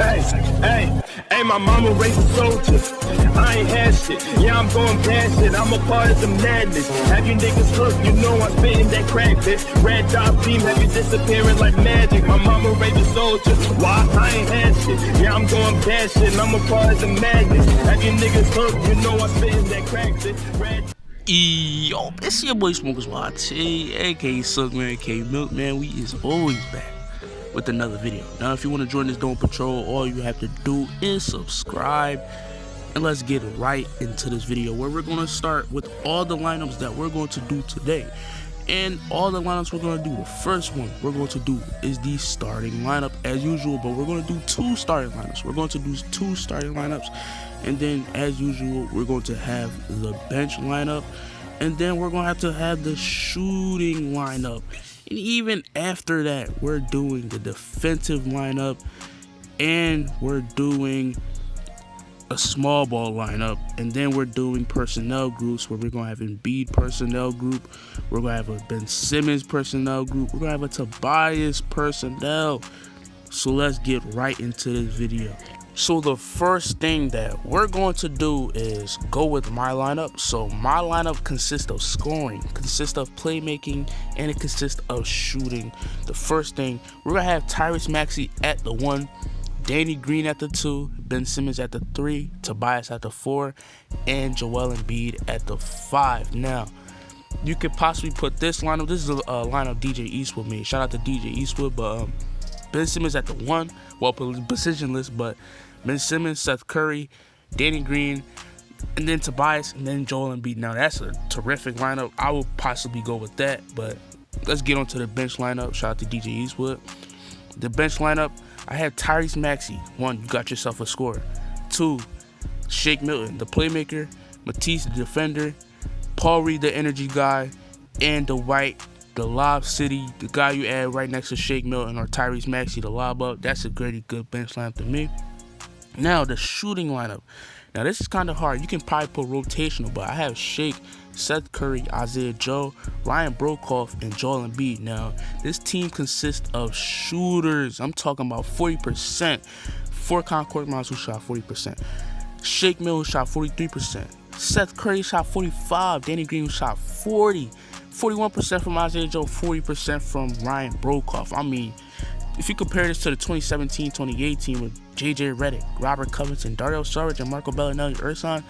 Hey, my mama raised a soldier. I ain't had shit. Yeah, I'm going bad shit. I'm a part of the madness. Have you niggas hooked? You know I'm spitting that crack, bitch. Red dot beam, have you disappearing like magic? My mama raised a soldier. Why? I ain't had shit. Yeah, I'm going bad shit. I'm a part of the madness. Have you niggas hooked? You know I'm spitting that crack, bitch. Red. Yo, it's your boy Smokers YT, aka Suckman, aka Milkman. We is always back with another video. Now, if you want to join this Dome Patrol, all you have to do is subscribe. And let's get right into this video where we're going to start with all the lineups that we're going to do today. And all the lineups we're going to do, the first one we're going to do is the starting lineup as usual, but we're going to do two starting lineups. We're going to do two starting lineups, and then as usual we're going to have the bench lineup, and then we're going to have the shooting lineup. And even after that, we're doing the defensive lineup, and we're doing a small ball lineup, and then we're doing personnel groups where we're going to have Embiid personnel group, we're going to have a Ben Simmons personnel group, we're going to have a Tobias personnel. So let's get right into this video. So the first thing that we're going to do is go with my lineup. So my lineup consists of scoring, consists of playmaking, and it consists of shooting. The first thing, we're going to have Tyrese Maxey at the 1, Danny Green at the 2, Ben Simmons at the 3, Tobias at the 4, and Joel Embiid at the 5. Now, you could possibly put this lineup. This is a lineup DJ Eastwood made. Shout out to DJ Eastwood. But Ben Simmons at the 1, well, positionless, but Ben Simmons, Seth Curry, Danny Green, and then Tobias, and then Joel Embiid. Now, that's a terrific lineup. I would possibly go with that, but let's get on to the bench lineup. Shout out to DJ Eastwood. The bench lineup, I have Tyrese Maxey. 1, you got yourself a scorer. 2, Shake Milton, the playmaker. Matisse, the defender. Paul Reed, the energy guy. And Dwight, the lob city, the guy you add right next to Shake Milton or Tyrese Maxey, the lob up. That's a pretty good bench lineup to me. Now, the shooting lineup. Now, this is kind of hard. You can probably put rotational, but I have Shake, Seth Curry, Isaiah Joe, Ryan Broekhoff, and Joel Embiid. Now, this team consists of shooters. I'm talking about 40%. 4 Concord Miles who shot 40%. Shake Milton shot 43%. Seth Curry shot 45%. Danny Green shot 40%. 41% from Isaiah Joe, 40% from Ryan Broekhoff. I mean, if you compare this to the 2017-2018 with JJ Redick, Robert Covington, Dario Saric, and Marco Bellinelli, Ersan,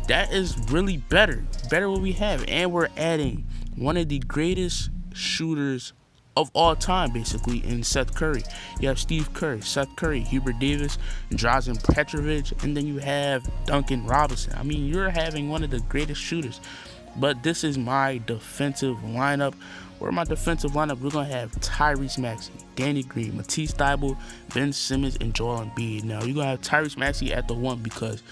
that is really better what we have. And we're adding one of the greatest shooters of all time, basically, in Seth Curry. You have Steve Kerr, Seth Curry, Hubert Davis, Drazen Petrovic, and then you have Duncan Robinson. I mean, you're having one of the greatest shooters. But this is my defensive lineup. Where my defensive lineup, we're going to have Tyrese Maxey, Danny Green, Matisse Thybulle, Ben Simmons, and Joel Embiid. Now, you're going to have Tyrese Maxey at the 1 because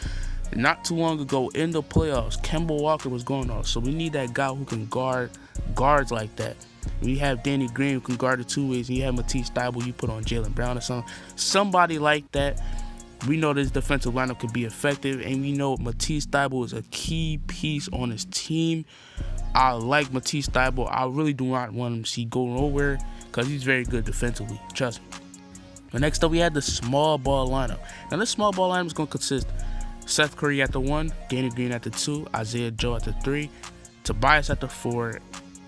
not too long ago in the playoffs, Kemba Walker was going off. So we need that guy who can guard guards like that. We have Danny Green who can guard the 2 ways, and you have Matisse Thybulle, you put on Jaylen Brown or something. Somebody like that. We know this defensive lineup could be effective, and we know Matisse Thybulle is a key piece on his team. I like Matisse Thybulle. I really do not want him to see go nowhere because he's very good defensively. Trust me. But next up, we had the small ball lineup. Now, this small ball lineup is going to consist Seth Curry at the 1, Danny Green at the 2, Isaiah Joe at the 3, Tobias at the 4,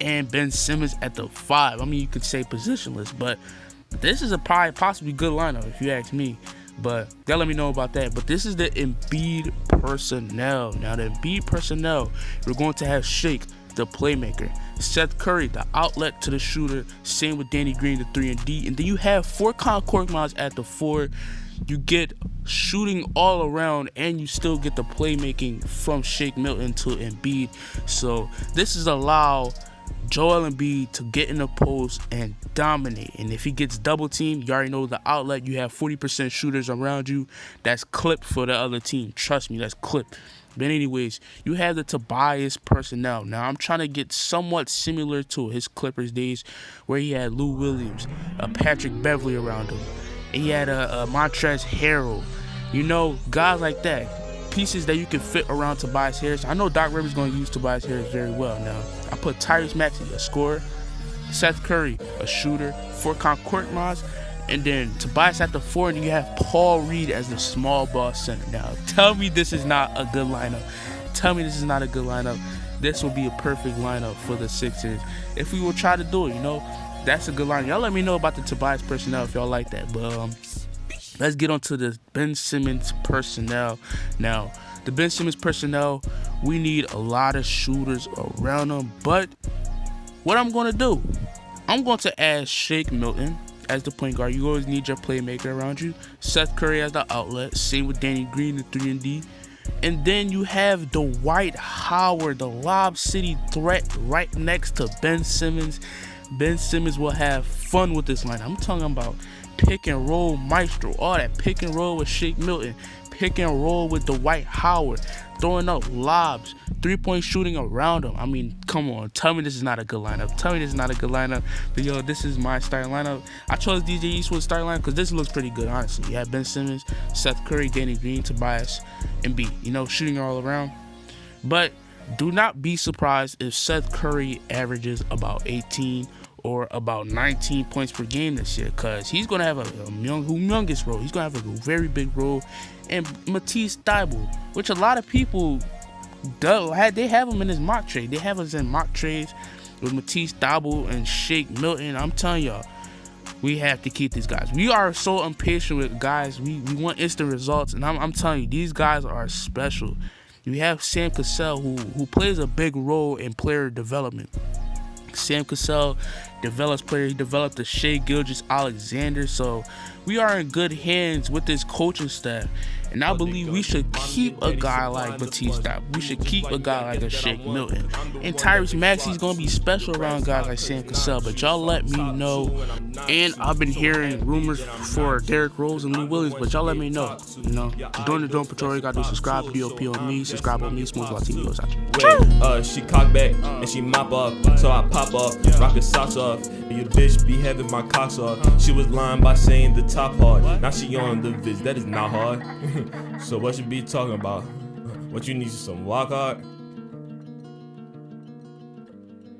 and Ben Simmons at the 5. I mean, you could say positionless, but this is a possibly good lineup if you ask me. But they'll let me know about that. But this is the Embiid personnel. Now, the Embiid personnel, we're going to have Shake, the playmaker, Seth Curry, the outlet to the shooter, same with Danny Green, the 3 and D, and then you have 4 Concord Miles at the 4. You get shooting all around, and you still get the playmaking from Shake Milton to Embiid. So this is allow Joel Embiid to get in the post and dominate. And if he gets double teamed, you already know the outlet. You have 40% shooters around you. That's clipped for the other team. Trust me, that's clipped. But anyways, you have the Tobias personnel. Now, I'm trying to get somewhat similar to his Clippers days where he had Lou Williams, Patrick Beverly around him. And he had a Montrezl Harrell. You know, guys like that. Pieces that you can fit around Tobias Harris. I know Doc Rivers going to use Tobias Harris very well. Now, I put Tyrese Maxey, a scorer, Seth Curry, a shooter, 4 Concord Miles, And then Tobias at the 4, and you have Paul Reed as the small ball center. Now, tell me this is not a good lineup. Tell me this is not a good lineup. This will be a perfect lineup for the Sixers if we will try to do it, you know. That's a good lineup. Y'all let me know about the Tobias personnel if y'all like that. But let's get on to the Ben Simmons personnel. Now, the Ben Simmons personnel, we need a lot of shooters around them. But what I'm going to do, I'm going to add Shake Milton as the point guard. You always need your playmaker around you. Seth Curry as the outlet. Same with Danny Green, the 3-and-D. And then you have Dwight Howard, the Lob City threat, right next to Ben Simmons. Ben Simmons will have fun with this line. I'm talking about pick and roll maestro, all that pick and roll with Shake Milton, pick and roll with Dwight Howard, throwing up lobs, 3-point shooting around him. I mean, come on, tell me this is not a good lineup. Tell me this is not a good lineup. But yo, this is my starting lineup. I chose DJ Eastwood's starting lineup because this looks pretty good, honestly. You have Ben Simmons, Seth Curry, Danny Green, Tobias, and B. You know, shooting all around. But do not be surprised if Seth Curry averages about 18 or about 19 points per game this year, because he's going to have a humongous role. He's going to have a very big role. And Matisse Thybulle, which a lot of people, they have him in his mock trade. They have us in mock trades with Matisse Thybulle and Shake Milton. I'm telling y'all, we have to keep these guys. We are so impatient with guys. We want instant results. And I'm telling you, these guys are special. You have Sam Cassell, who plays a big role in player development. Sam Cassell develops players. He developed the Shai Gilgeous-Alexander. So we are in good hands with this coaching staff. And I believe we should keep a guy like Matisse Thybulle. We should keep a guy like a Shake Milton. And Tyrese Maxey's going to be special around guys like Sam Cassell. But y'all let me know. And I've been hearing rumors for Derrick Rose and Lou Williams. But y'all let me know. You know, during the Dome Patrol, you got to do subscribe, DOP on me, subscribe on me, Smooth TV goes out. She cock back and she mop up. So I pop up, rock her socks off. And your bitch be having my cocks off. She was lying by saying the top hard. Now she on the viz. That is not hard. So what you be talking about? What you need, some walk hard?